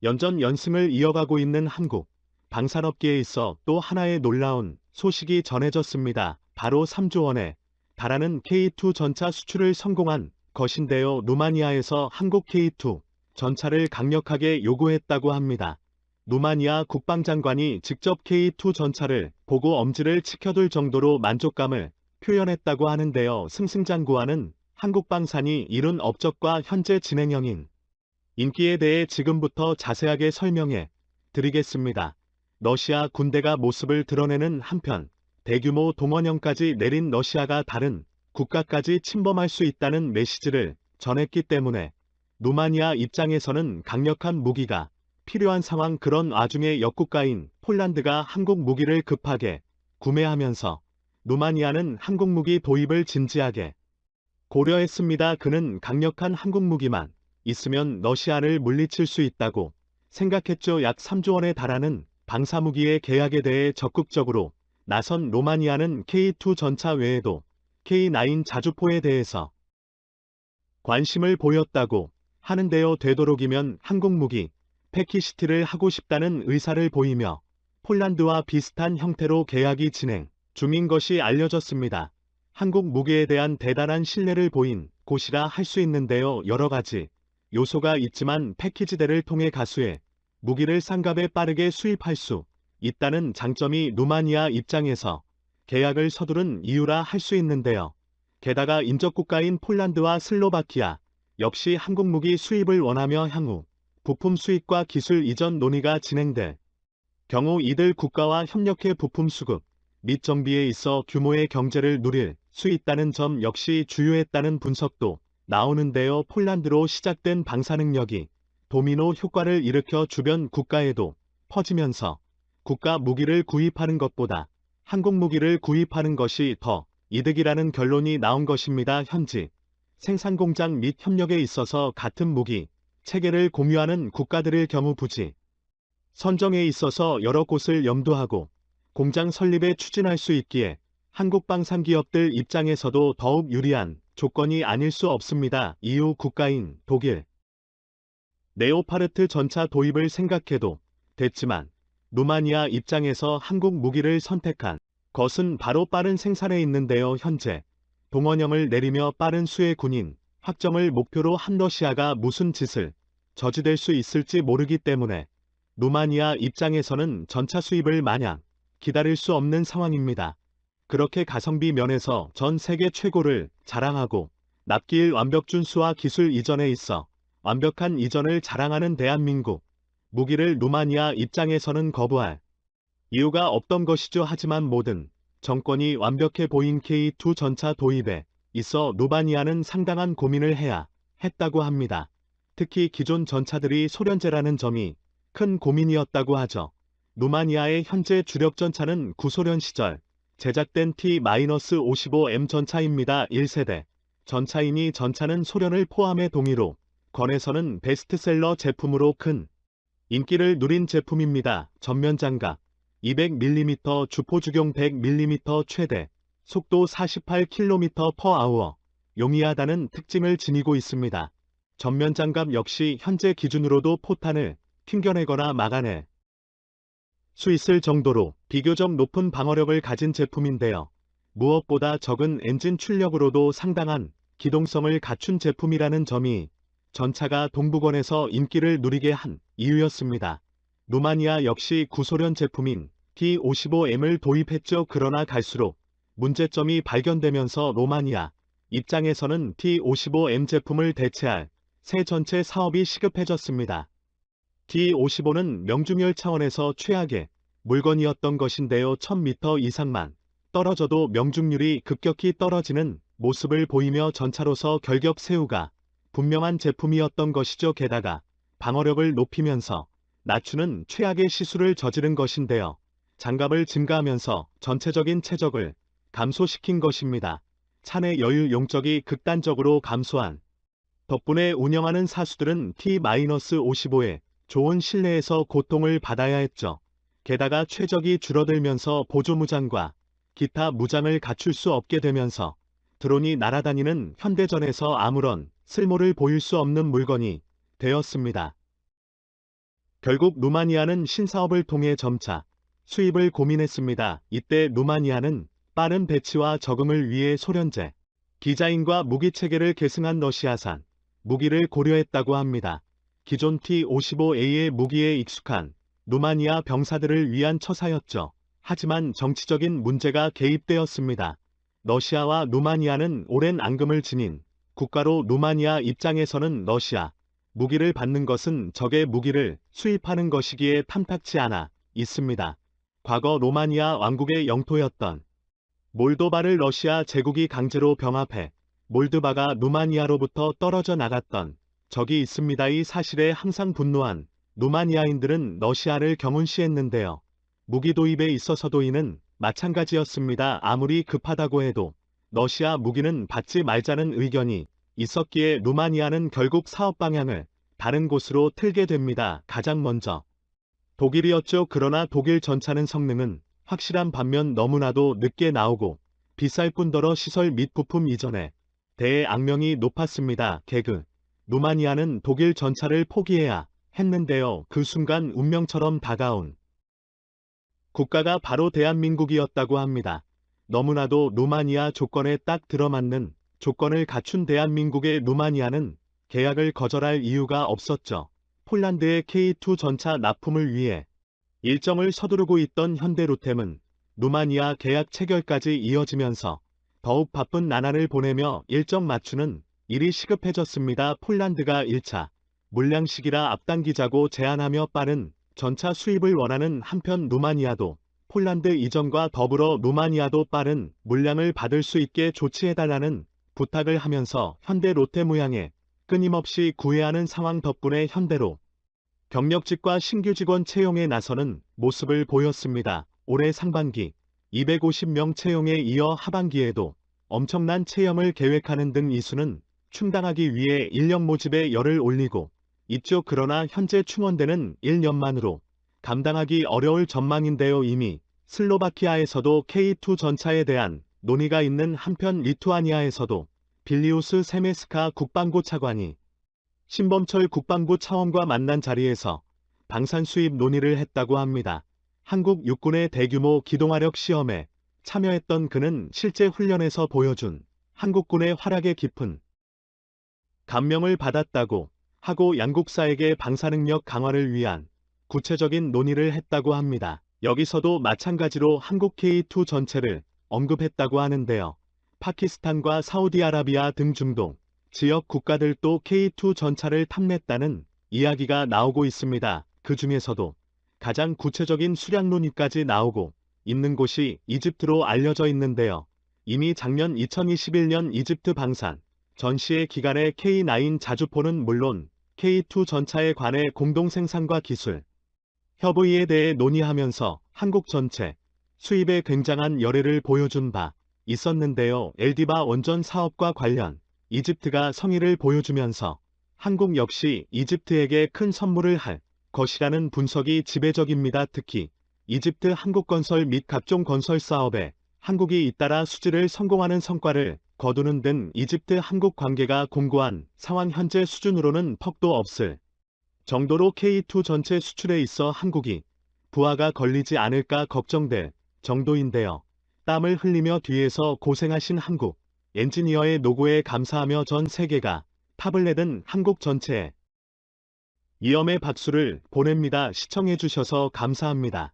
연전연승을 이어가고 있는 한국 방산업계에 있어 또 하나의 놀라운 소식이 전해졌습니다. 바로 3조 원에 달하는 K2 전차 수출을 성공한 것인데요. 루마니아에서 한국 K2 전차를 강력하게 요구했다고 합니다. 루마니아 국방장관이 직접 K2 전차를 보고 엄지를 치켜둘 정도로 만족감을 표현했다고 하는데요. 승승장구하는 한국방산이 이룬 업적과 현재 진행형인 인기에 대해 지금부터 자세하게 설명해 드리겠습니다. 러시아 군대가 모습을 드러내는 한편 대규모 동원령까지 내린 러시아가 다른 국가까지 침범할 수 있다는 메시지를 전했기 때문에 루마니아 입장에서는 강력한 무기가 필요한 상황. 그런 와중에 역국가인 폴란드가 한국 무기를 급하게 구매하면서 루마니아는 한국 무기 도입을 진지하게 고려했습니다. 그는 강력한 한국 무기만 있으면 러시아를 물리칠 수 있다고 생각했죠. 약 3조 원에 달하는 방사무기의 계약에 대해 적극적으로 나선 루마니아는 K2 전차 외에도 K9 자주포에 대해서 관심을 보였다고 하는데요. 되도록이면 한국 무기 패키시티를 하고 싶다는 의사를 보이며 폴란드와 비슷한 형태로 계약이 진행 중인 것이 알려졌습니다. 한국 무기에 대한 대단한 신뢰를 보인 곳이라 할 수 있는데요. 여러 가지 요소가 있지만 패키지대를 통해 가수의 무기를 싼값에 빠르게 수입할 수 있다는 장점이 루마니아 입장에서 계약을 서두른 이유라 할 수 있는데요. 게다가 인접국가인 폴란드와 슬로바키아 역시 한국 무기 수입을 원하며 향후 부품 수입과 기술 이전 논의가 진행될 경우 이들 국가와 협력해 부품 수급 및 정비에 있어 규모의 경제를 누릴 수 있다는 점 역시 주요했다는 분석도 나오는데요. 폴란드로 시작된 방사 능력이 도미노 효과를 일으켜 주변 국가에도 퍼지면서 국가 무기를 구입하는 것보다 한국 무기를 구입하는 것이 더 이득이라는 결론이 나온 것입니다. 현지 생산 공장 및 협력에 있어서 같은 무기 체계를 공유하는 국가들의 경우 부지 선정에 있어서 여러 곳을 염두하고 공장 설립에 추진할 수 있기에 한국 방산기업들 입장에서도 더욱 유리한 조건이 아닐 수 없습니다. EU 국가인 독일 네오파르트 전차 도입을 생각해도 됐지만 루마니아 입장에서 한국 무기를 선택한 것은 바로 빠른 생산에 있는데요. 현재 동원령을 내리며 빠른 수의 군인 확정을 목표로 한 러시아가 무슨 짓을 저지될 수 있을지 모르기 때문에 루마니아 입장에서는 전차 수입을 마냥 기다릴 수 없는 상황입니다. 그렇게 가성비 면에서 전 세계 최고를 자랑하고 납기일 완벽 준수와 기술 이전에 있어 완벽한 이전을 자랑하는 대한민국 무기를 루마니아 입장에서는 거부할 이유가 없던 것이죠. 하지만 모든 정권이 완벽해 보인 K2 전차 도입에 있어 루마니아는 상당한 고민을 해야 했다고 합니다. 특히 기존 전차들이 소련제라는 점이 큰 고민이었다고 하죠. 루마니아의 현재 주력 전차는 구소련 시절 제작된 T-55M 전차입니다. 1세대 전차이니 전차는 소련을 포함해 동의로 권에서는 베스트셀러 제품으로 큰 인기를 누린 제품입니다. 전면 장갑 200mm, 주포 주경 100mm, 최대 속도 48km/h, 용이하다는 특징을 지니고 있습니다. 전면 장갑 역시 현재 기준으로도 포탄을 튕겨내거나 막아낼 수 있을 정도로 비교적 높은 방어력을 가진 제품인데요. 무엇보다 적은 엔진 출력으로도 상당한 기동성을 갖춘 제품이라는 점이 전차가 동부권에서 인기를 누리게 한 이유였습니다. 루마니아 역시 구소련 제품인 T-55M을 도입했죠. 그러나 갈수록 문제점이 발견되면서 루마니아 입장에서는 T-55M 제품을 대체할 새 전체 사업이 시급해졌습니다. T-55는 명중률 차원에서 최악의 물건이었던 것인데요. 1000m 이상만 떨어져도 명중률이 급격히 떨어지는 모습을 보이며 전차로서 결격 세우가 분명한 제품이었던 것이죠. 게다가 방어력을 높이면서 낮추는 최악의 시술을 저지른 것인데요. 장갑을 증가하면서 전체적인 최적을 감소시킨 것입니다. 차내 여유 용적이 극단적으로 감소한 덕분에 운영하는 사수들은 T-55에 좋은 신뢰에서 고통을 받아야 했죠. 게다가 최적이 줄어들면서 보조무장과 기타 무장을 갖출 수 없게 되면서 드론이 날아다니는 현대전에서 아무런 쓸모를 보일 수 없는 물건이 되었습니다. 결국 루마니아는 신사업을 통해 점차 수입을 고민했습니다. 이때 루마니아는 빠른 배치와 적응을 위해 소련제 기자인과 무기체계를 계승한 러시아산 무기를 고려했다고 합니다. 기존 T-55A의 무기에 익숙한 루마니아 병사들을 위한 처사였죠. 하지만 정치적인 문제가 개입되었습니다. 러시아와 루마니아는 오랜 앙금을 지닌 국가로 루마니아 입장에서는 러시아 무기를 받는 것은 적의 무기를 수입하는 것이기에 탐탁치 않아 있습니다. 과거 로마니아 왕국의 영토였던 몰도바를 러시아 제국이 강제로 병합해 몰드바가 루마니아로부터 떨어져 나갔던 적이 있습니다. 이 사실에 항상 분노한 루마니아인들은 러시아를 경운시했는데요. 무기 도입에 있어서도 이는 마찬가지였습니다. 아무리 급하다고 해도 러시아 무기는 받지 말자는 의견이 있었기에 루마니아는 결국 사업 방향을 다른 곳으로 틀게 됩니다. 가장 먼저 독일이었죠. 그러나 독일 전차는 성능은 확실한 반면 너무나도 늦게 나오고 비쌀 뿐더러 시설 및 부품 이전에 대해 악명이 높았습니다. 루마니아는 독일 전차를 포기해야 했는데요. 그 순간 운명처럼 다가온 국가가 바로 대한민국이었다고 합니다. 너무나도 루마니아 조건에 딱 들어맞는 조건을 갖춘 대한민국의 루마니아는 계약을 거절할 이유가 없었죠. 폴란드의 K2 전차 납품을 위해 일정을 서두르고 있던 현대로템은 루마니아 계약 체결까지 이어지면서 더욱 바쁜 나날을 보내며 일정 맞추는 일이 시급해졌습니다. 폴란드가 1차 물량 시기라 앞당기자고 제안하며 빠른 전차 수입을 원하는 한편 루마니아도 폴란드 이전과 더불어 루마니아도 빠른 물량을 받을 수 있게 조치해달라는 부탁을 하면서 현대로템무향에 끊임없이 구애하는 상황 덕분에 현대로 경력직과 신규 직원 채용에 나서는 모습을 보였습니다. 올해 상반기 250명 채용에 이어 하반기에도 엄청난 채용을 계획하는 등 이수는 충당하기 위해 인력 모집에 열을 올리고 있죠. 그러나 현재 충원되는 1년만으로 감당하기 어려울 전망인데요. 이미 슬로바키아에서도 K2 전차에 대한 논의가 있는 한편 리투아니아에서도 빌리우스 세메스카 국방부 차관이 신범철 국방부 차원과 만난 자리에서 방산 수입 논의를 했다고 합니다. 한국 육군의 대규모 기동화력 시험에 참여했던 그는 실제 훈련에서 보여준 한국군의 활약에 깊은 감명을 받았다고 하고 양국사에게 방사능력 강화를 위한 구체적인 논의를 했다고 합니다. 여기서도 마찬가지로 한국 K2 전체를 언급했다고 하는데요. 파키스탄과 사우디아라비아 등 중동 지역 국가들도 K2 전차를 탐냈다는 이야기가 나오고 있습니다. 그 중에서도 가장 구체적인 수량 논의까지 나오고 있는 곳이 이집트로 알려져 있는데요. 이미 작년 2021년 이집트 방산 전시회 기간에 K9 자주포는 물론 K2 전차에 관해 공동 생산과 기술 협의에 대해 논의하면서 한국 전체 수입에 굉장한 열애를 보여준 바 있었는데요. 엘디바 원전 사업과 관련 이집트가 성의를 보여주면서 한국 역시 이집트에게 큰 선물을 할 것이라는 분석이 지배적입니다. 특히 이집트 한국건설 및 각종 건설 사업에 한국이 잇따라 수주를 성공하는 성과를 거두는 등 이집트 한국 관계가 공고한 상황. 현재 수준으로는 퍽도 없을 정도로 K2 전체 수출에 있어 한국이 부하가 걸리지 않을까 걱정될 정도인데요. 땀을 흘리며 뒤에서 고생하신 한국 엔지니어의 노고에 감사하며 전 세계가 탑을 내든 한국 전체에 이엄의 박수를 보냅니다. 시청해주셔서 감사합니다.